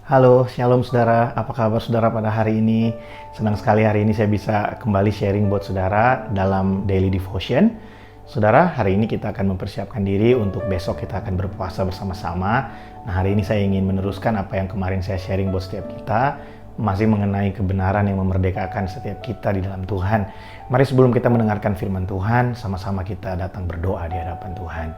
Halo, shalom saudara. Apa kabar saudara pada hari ini? Senang sekali hari ini saya bisa kembali sharing buat saudara dalam daily devotion. Saudara, hari ini kita akan mempersiapkan diri untuk besok kita akan berpuasa bersama-sama. Nah, hari ini saya ingin meneruskan apa yang kemarin saya sharing buat setiap kita, masih mengenai kebenaran yang memerdekakan setiap kita di dalam Tuhan. Mari sebelum kita mendengarkan firman Tuhan, sama-sama kita datang berdoa di hadapan Tuhan.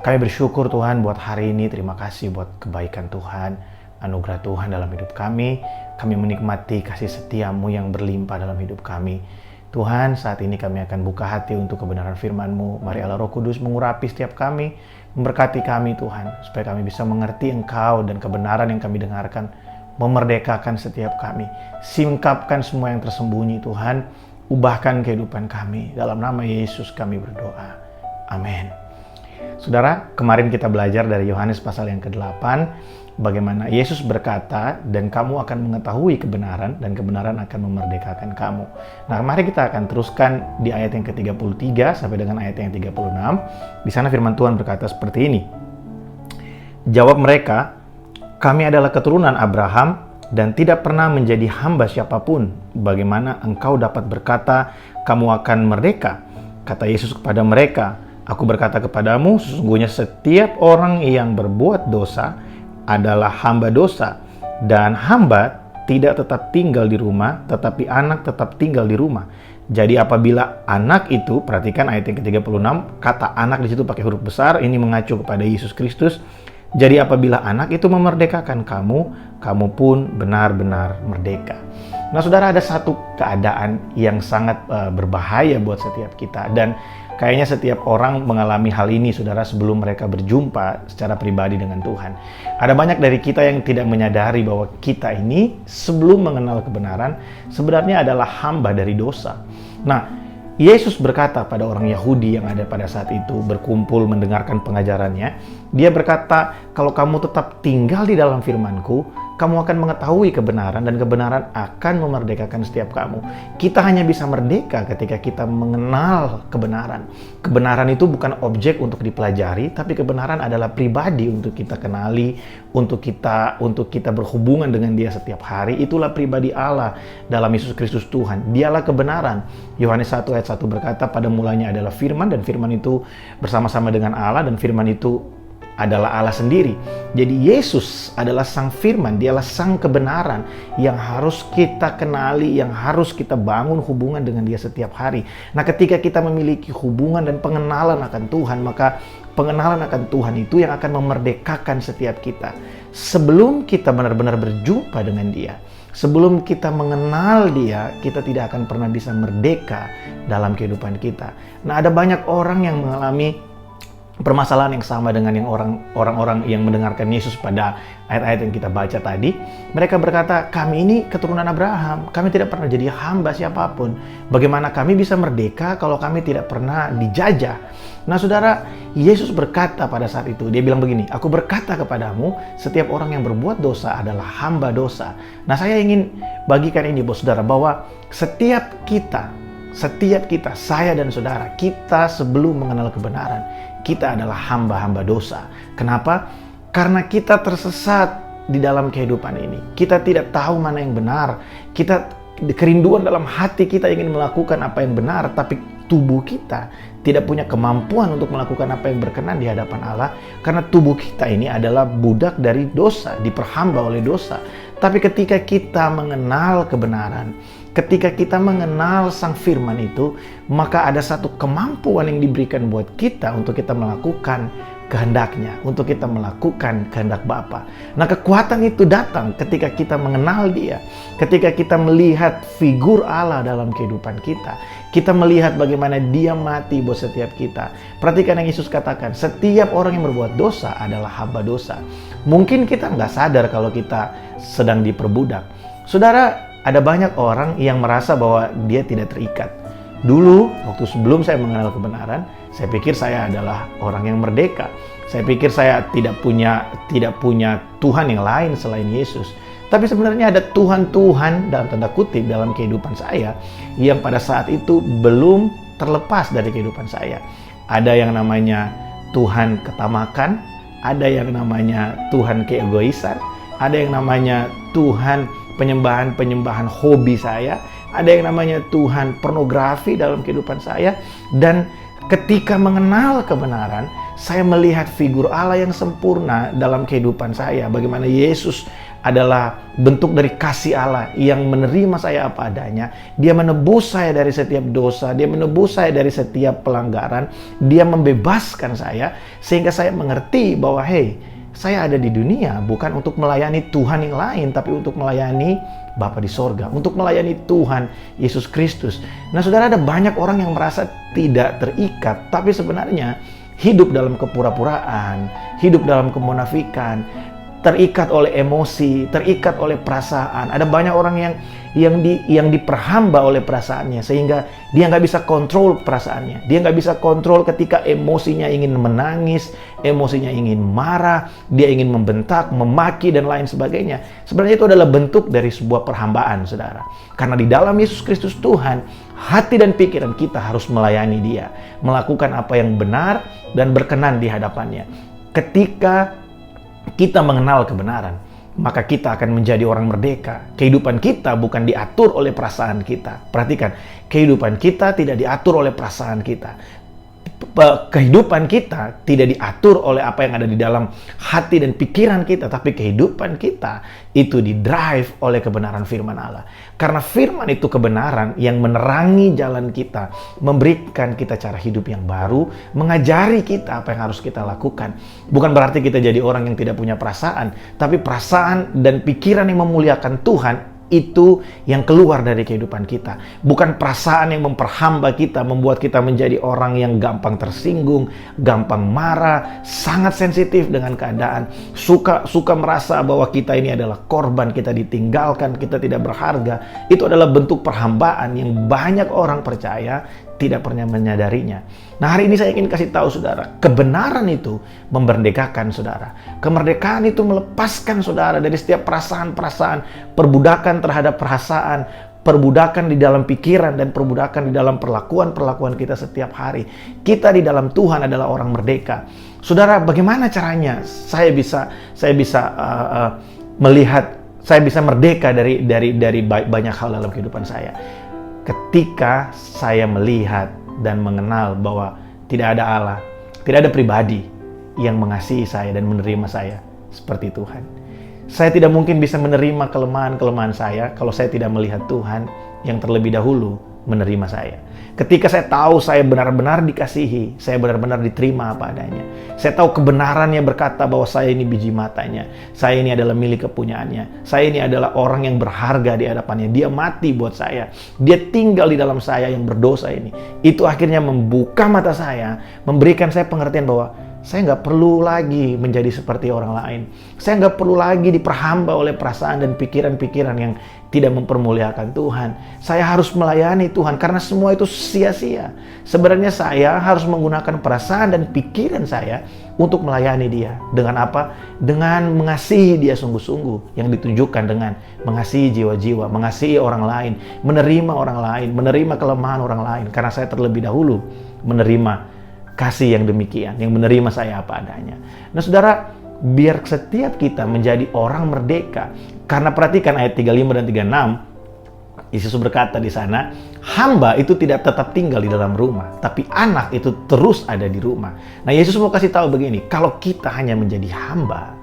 Kami bersyukur Tuhan buat hari ini, terima kasih buat kebaikan Tuhan, anugerah Tuhan dalam hidup kami. Kami menikmati kasih setia-Mu yang berlimpah dalam hidup kami. Tuhan, saat ini kami akan buka hati untuk kebenaran firman-Mu. Mari Allah Roh Kudus mengurapi setiap kami, memberkati kami Tuhan, supaya kami bisa mengerti Engkau dan kebenaran yang kami dengarkan, memerdekakan setiap kami. Singkapkan semua yang tersembunyi Tuhan, ubahkan kehidupan kami. Dalam nama Yesus kami berdoa. Amin. Saudara, kemarin kita belajar dari Yohanes pasal yang ke-8, bagaimana Yesus berkata, dan kamu akan mengetahui kebenaran, dan kebenaran akan memerdekakan kamu. Nah, mari kita akan teruskan di ayat yang ke-33 sampai dengan ayat yang 36. Di sana firman Tuhan berkata seperti ini. Jawab mereka, kami adalah keturunan Abraham, dan tidak pernah menjadi hamba siapapun. Bagaimana engkau dapat berkata, kamu akan merdeka? Kata Yesus kepada mereka, aku berkata kepadamu, sesungguhnya setiap orang yang berbuat dosa adalah hamba dosa, dan hamba tidak tetap tinggal di rumah, tetapi anak tetap tinggal di rumah. Jadi apabila anak itu, perhatikan ayat yang ke-36, kata anak di situ pakai huruf besar, ini mengacu kepada Yesus Kristus. Jadi apabila anak itu memerdekakan kamu, kamu pun benar-benar merdeka. Nah, saudara, ada satu keadaan yang sangat berbahaya buat setiap kita, dan kayaknya setiap orang mengalami hal ini, saudara, sebelum mereka berjumpa secara pribadi dengan Tuhan. Ada banyak dari kita yang tidak menyadari bahwa kita ini sebelum mengenal kebenaran sebenarnya adalah hamba dari dosa. Nah, Yesus berkata pada orang Yahudi yang ada pada saat itu berkumpul mendengarkan pengajarannya. Dia berkata, kalau kamu tetap tinggal di dalam firman-Ku, kamu akan mengetahui kebenaran, dan kebenaran akan memerdekakan setiap kamu. Kita hanya bisa merdeka ketika kita mengenal kebenaran. Kebenaran itu bukan objek untuk dipelajari, tapi kebenaran adalah pribadi untuk kita kenali, untuk kita berhubungan dengan Dia setiap hari. Itulah pribadi Allah dalam Yesus Kristus Tuhan. Dialah kebenaran. Yohanes 1 ayat 1 berkata, pada mulanya adalah firman, dan firman itu bersama-sama dengan Allah, dan firman itu adalah Allah sendiri. Jadi Yesus adalah sang firman, dialah sang kebenaran yang harus kita kenali, yang harus kita bangun hubungan dengan Dia setiap hari. Nah, ketika kita memiliki hubungan dan pengenalan akan Tuhan, maka pengenalan akan Tuhan itu yang akan memerdekakan setiap kita. Sebelum kita benar-benar berjumpa dengan Dia, sebelum kita mengenal Dia, kita tidak akan pernah bisa merdeka dalam kehidupan kita. Nah, ada banyak orang yang mengalami permasalahan yang sama dengan yang orang-orang yang mendengarkan Yesus pada ayat-ayat yang kita baca tadi. Mereka berkata, kami ini keturunan Abraham, kami tidak pernah jadi hamba siapapun. Bagaimana kami bisa merdeka kalau kami tidak pernah dijajah? Nah, saudara, Yesus berkata pada saat itu, dia bilang begini, aku berkata kepadamu, setiap orang yang berbuat dosa adalah hamba dosa. Nah, saya ingin bagikan ini buat saudara, bahwa setiap kita, saya dan saudara, kita sebelum mengenal kebenaran, kita adalah hamba-hamba dosa. Kenapa? Karena kita tersesat di dalam kehidupan ini. Kita tidak tahu mana yang benar. Kita kerinduan dalam hati kita ingin melakukan apa yang benar, tapi tubuh kita tidak punya kemampuan untuk melakukan apa yang berkenan di hadapan Allah, karena tubuh kita ini adalah budak dari dosa, diperhamba oleh dosa. Tapi ketika kita mengenal kebenaran, ketika kita mengenal sang firman itu, maka ada satu kemampuan yang diberikan buat kita untuk kita melakukan kehendaknya, untuk kita melakukan kehendak Bapa. Nah, kekuatan itu datang ketika kita mengenal Dia, ketika kita melihat figur Allah dalam kehidupan kita. Kita melihat bagaimana Dia mati buat setiap kita. Perhatikan yang Yesus katakan, setiap orang yang berbuat dosa adalah hamba dosa. Mungkin kita nggak sadar kalau kita sedang diperbudak. Saudara, ada banyak orang yang merasa bahwa dia tidak terikat. Dulu, waktu sebelum saya mengenal kebenaran, saya pikir saya adalah orang yang merdeka. Saya pikir saya tidak punya Tuhan yang lain selain Yesus. Tapi sebenarnya ada Tuhan-Tuhan dalam tanda kutip dalam kehidupan saya yang pada saat itu belum terlepas dari kehidupan saya. Ada yang namanya Tuhan ketamakan, ada yang namanya Tuhan keegoisan, ada yang namanya Tuhan penyembahan hobi saya, ada yang namanya Tuhan pornografi dalam kehidupan saya. Dan ketika mengenal kebenaran, saya melihat figur Allah yang sempurna dalam kehidupan saya. Bagaimana Yesus adalah bentuk dari kasih Allah yang menerima saya apa adanya. Dia menebus saya dari setiap dosa, dia menebus saya dari setiap pelanggaran, dia membebaskan saya sehingga saya mengerti bahwa saya ada di dunia bukan untuk melayani Tuhan yang lain, tapi untuk melayani Bapa di sorga, untuk melayani Tuhan Yesus Kristus. Nah saudara, ada banyak orang yang merasa tidak terikat, tapi sebenarnya hidup dalam kepura-puraan, hidup dalam kemunafikan, terikat oleh emosi, terikat oleh perasaan. Ada banyak orang yang diperhamba oleh perasaannya sehingga dia nggak bisa kontrol perasaannya. Dia nggak bisa kontrol ketika emosinya ingin menangis, emosinya ingin marah, dia ingin membentak, memaki dan lain sebagainya. Sebenarnya itu adalah bentuk dari sebuah perhambaan, saudara. Karena di dalam Yesus Kristus Tuhan, hati dan pikiran kita harus melayani Dia, melakukan apa yang benar dan berkenan di hadapannya. Ketika kita mengenal kebenaran, maka kita akan menjadi orang merdeka. Kehidupan kita bukan diatur oleh perasaan kita. Perhatikan, kehidupan kita tidak diatur oleh perasaan kita. Kehidupan kita tidak diatur oleh apa yang ada di dalam hati dan pikiran kita, tapi kehidupan kita itu didrive oleh kebenaran firman Allah. Karena firman itu kebenaran yang menerangi jalan kita, memberikan kita cara hidup yang baru, mengajari kita apa yang harus kita lakukan. Bukan berarti kita jadi orang yang tidak punya perasaan, tapi perasaan dan pikiran yang memuliakan Tuhan itu yang keluar dari kehidupan kita. Bukan perasaan yang memperhamba kita, membuat kita menjadi orang yang gampang tersinggung, gampang marah, sangat sensitif dengan keadaan, suka merasa bahwa kita ini adalah korban, kita ditinggalkan, kita tidak berharga. Itu adalah bentuk perhambaan yang banyak orang percaya tidak pernah menyadarinya. Nah, hari ini saya ingin kasih tahu saudara, kebenaran itu memerdekakan saudara. Kemerdekaan itu melepaskan saudara dari setiap perasaan-perasaan, perbudakan terhadap perasaan, perbudakan di dalam pikiran, dan perbudakan di dalam perlakuan-perlakuan kita setiap hari. Kita di dalam Tuhan adalah orang merdeka. Saudara, bagaimana caranya saya bisa melihat, saya bisa merdeka dari banyak hal dalam kehidupan saya? Ketika saya melihat dan mengenal bahwa tidak ada Allah, tidak ada pribadi yang mengasihi saya dan menerima saya seperti Tuhan. Saya tidak mungkin bisa menerima kelemahan-kelemahan saya kalau saya tidak melihat Tuhan yang terlebih dahulu menerima saya. Ketika saya tahu saya benar-benar dikasihi, saya benar-benar diterima apa adanya. Saya tahu kebenarannya berkata bahwa saya ini biji matanya, saya ini adalah milik kepunyaannya, saya ini adalah orang yang berharga di hadapannya. Dia mati buat saya, dia tinggal di dalam saya yang berdosa ini. Itu akhirnya membuka mata saya, memberikan saya pengertian bahwa saya nggak perlu lagi menjadi seperti orang lain. Saya nggak perlu lagi diperhamba oleh perasaan dan pikiran-pikiran yang tidak mempermuliakan Tuhan. Saya harus melayani Tuhan karena semua itu sia-sia. Sebenarnya saya harus menggunakan perasaan dan pikiran saya untuk melayani Dia. Dengan apa? Dengan mengasihi Dia sungguh-sungguh, yang ditunjukkan dengan mengasihi jiwa-jiwa, mengasihi orang lain, menerima orang lain, menerima kelemahan orang lain. Karena saya terlebih dahulu menerima kasih yang demikian, yang menerima saya apa adanya. Nah saudara, biar setiap kita menjadi orang merdeka. Karena perhatikan ayat 35 dan 36, Yesus berkata di sana, hamba itu tidak tetap tinggal di dalam rumah, tapi anak itu terus ada di rumah. Nah Yesus mau kasih tahu begini, kalau kita hanya menjadi hamba,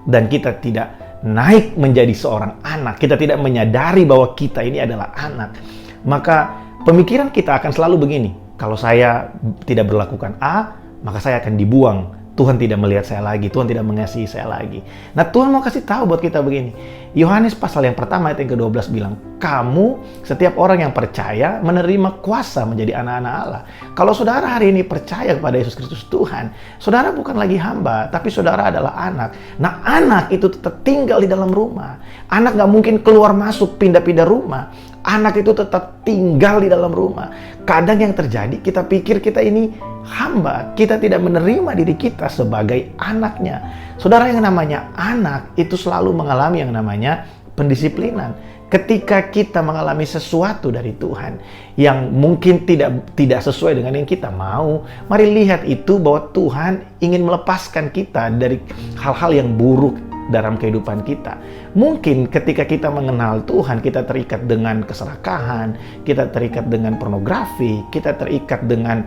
dan kita tidak naik menjadi seorang anak, kita tidak menyadari bahwa kita ini adalah anak, maka pemikiran kita akan selalu begini, kalau saya tidak berlakukan A, maka saya akan dibuang. Tuhan tidak melihat saya lagi, Tuhan tidak mengasihi saya lagi. Nah Tuhan mau kasih tahu buat kita begini. Yohanes pasal yang pertama ayat yang ke-12 bilang, kamu setiap orang yang percaya menerima kuasa menjadi anak-anak Allah. Kalau saudara hari ini percaya kepada Yesus Kristus Tuhan, saudara bukan lagi hamba, tapi saudara adalah anak. Nah anak itu tetap tinggal di dalam rumah. Anak gak mungkin keluar masuk, pindah-pindah rumah. Anak itu tetap tinggal di dalam rumah. Kadang yang terjadi, kita pikir kita ini hamba. Kita tidak menerima diri kita sebagai anaknya. Saudara, yang namanya anak itu selalu mengalami yang namanya pendisiplinan. Ketika kita mengalami sesuatu dari Tuhan yang mungkin tidak sesuai dengan yang kita mau, mari lihat itu bahwa Tuhan ingin melepaskan kita dari hal-hal yang buruk dalam kehidupan kita. Mungkin ketika kita mengenal Tuhan, kita terikat dengan keserakahan, kita terikat dengan pornografi, kita terikat dengan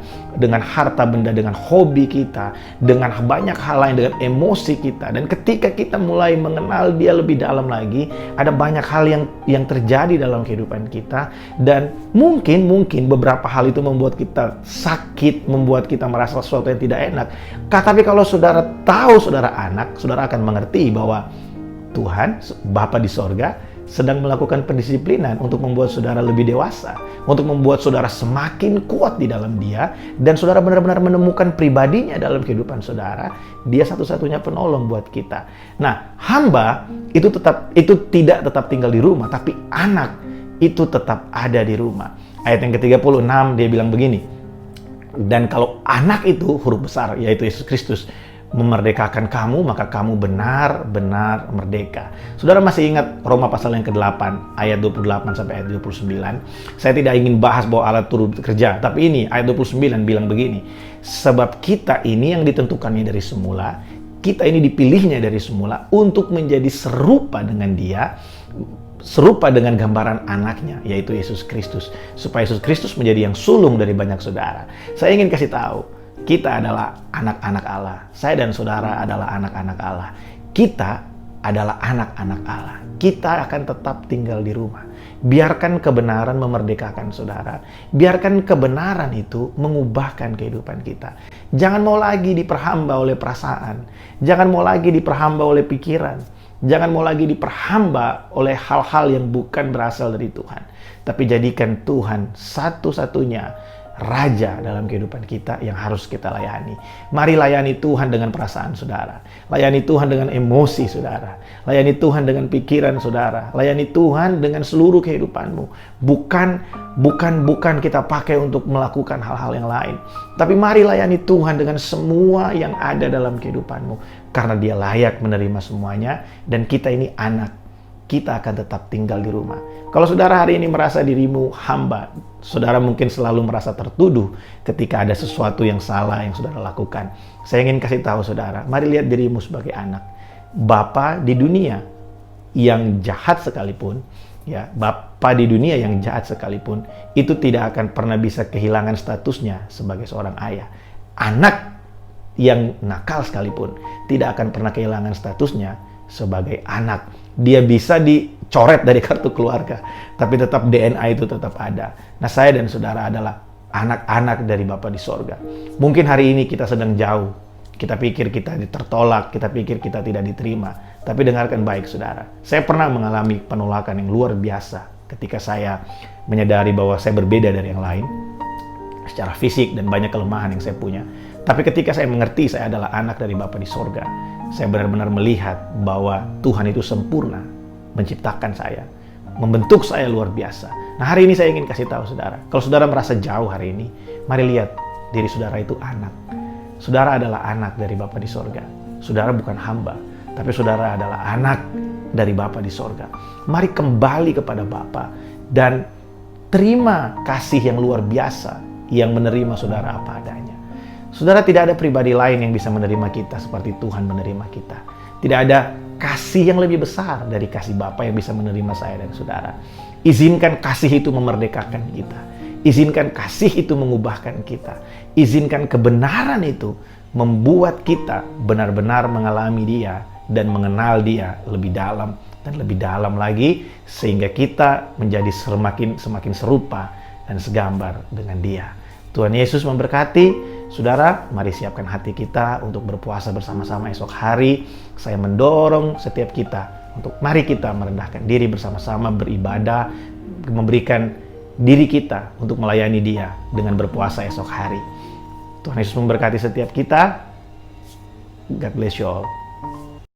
harta benda, dengan hobi kita, dengan banyak hal lain, dengan emosi kita. Dan ketika kita mulai mengenal Dia lebih dalam lagi, ada banyak hal yang terjadi dalam kehidupan kita, dan mungkin beberapa hal itu membuat kita sakit, membuat kita merasa sesuatu yang tidak enak. Tapi kalau saudara tahu saudara anak, saudara akan mengerti bahwa Tuhan, Bapa di sorga, sedang melakukan pendisiplinan untuk membuat saudara lebih dewasa, untuk membuat saudara semakin kuat di dalam Dia, dan saudara benar-benar menemukan pribadinya dalam kehidupan saudara. Dia satu-satunya penolong buat kita. Nah, hamba itu tidak tetap tinggal di rumah, tapi anak itu tetap ada di rumah. Ayat yang ke-36 dia bilang begini, dan kalau anak itu, huruf besar, yaitu Yesus Kristus, memerdekakan kamu, maka kamu benar-benar merdeka. Saudara masih ingat Roma pasal yang ke-8, ayat 28 sampai ayat 29? Saya tidak ingin bahas bahwa Allah turut bekerja, tapi ini ayat 29 bilang begini, sebab kita ini yang ditentukannya dari semula, kita ini dipilihnya dari semula untuk menjadi serupa dengan Dia, serupa dengan gambaran anaknya, yaitu Yesus Kristus, supaya Yesus Kristus menjadi yang sulung dari banyak saudara. Saya ingin kasih tahu, kita adalah anak-anak Allah. Saya dan saudara adalah anak-anak Allah. Kita adalah anak-anak Allah. Kita akan tetap tinggal di rumah. Biarkan kebenaran memerdekakan saudara. Biarkan kebenaran itu mengubahkan kehidupan kita. Jangan mau lagi diperhamba oleh perasaan. Jangan mau lagi diperhamba oleh pikiran. Jangan mau lagi diperhamba oleh hal-hal yang bukan berasal dari Tuhan. Tapi jadikan Tuhan satu-satunya Raja dalam kehidupan kita yang harus kita layani. Mari layani Tuhan dengan perasaan saudara. Layani Tuhan dengan emosi saudara. Layani Tuhan dengan pikiran saudara. Layani Tuhan dengan seluruh kehidupanmu. Bukan kita pakai untuk melakukan hal-hal yang lain. Tapi mari layani Tuhan dengan semua yang ada dalam kehidupanmu. Karena Dia layak menerima semuanya. Dan kita ini anak. Kita akan tetap tinggal di rumah. Kalau saudara hari ini merasa dirimu hamba, saudara mungkin selalu merasa tertuduh ketika ada sesuatu yang salah yang saudara lakukan. Saya ingin kasih tahu saudara, mari lihat dirimu sebagai anak. Bapa di dunia yang jahat sekalipun, ya, Bapa di dunia yang jahat sekalipun, itu tidak akan pernah bisa kehilangan statusnya sebagai seorang ayah. Anak yang nakal sekalipun tidak akan pernah kehilangan statusnya sebagai anak. Dia bisa dicoret dari kartu keluarga, tapi tetap DNA itu tetap ada. Nah, saya dan saudara adalah anak-anak dari Bapa di sorga. Mungkin hari ini kita sedang jauh. Kita pikir kita tertolak, kita pikir kita tidak diterima. Tapi dengarkan baik saudara. Saya pernah mengalami penolakan yang luar biasa ketika saya menyadari bahwa saya berbeda dari yang lain secara fisik dan banyak kelemahan yang saya punya. Tapi ketika saya mengerti saya adalah anak dari Bapa di sorga, saya benar-benar melihat bahwa Tuhan itu sempurna menciptakan saya, membentuk saya luar biasa. Nah, hari ini saya ingin kasih tahu saudara, kalau saudara merasa jauh hari ini, mari lihat diri saudara itu anak. Saudara adalah anak dari Bapa di sorga. Saudara bukan hamba, tapi saudara adalah anak dari Bapa di sorga. Mari kembali kepada Bapa dan terima kasih yang luar biasa yang menerima saudara apa adanya. Saudara, tidak ada pribadi lain yang bisa menerima kita seperti Tuhan menerima kita. Tidak ada kasih yang lebih besar dari kasih Bapa yang bisa menerima saya dan saudara. Izinkan kasih itu memerdekakan kita. Izinkan kasih itu mengubahkan kita. Izinkan kebenaran itu membuat kita benar-benar mengalami Dia dan mengenal Dia lebih dalam dan lebih dalam lagi, sehingga kita menjadi semakin serupa dan segambar dengan Dia. Tuhan Yesus memberkati. Saudara, mari siapkan hati kita untuk berpuasa bersama-sama esok hari. Saya mendorong setiap kita untuk mari kita merendahkan diri bersama-sama, beribadah, memberikan diri kita untuk melayani Dia dengan berpuasa esok hari. Tuhan Yesus memberkati setiap kita. God bless you all.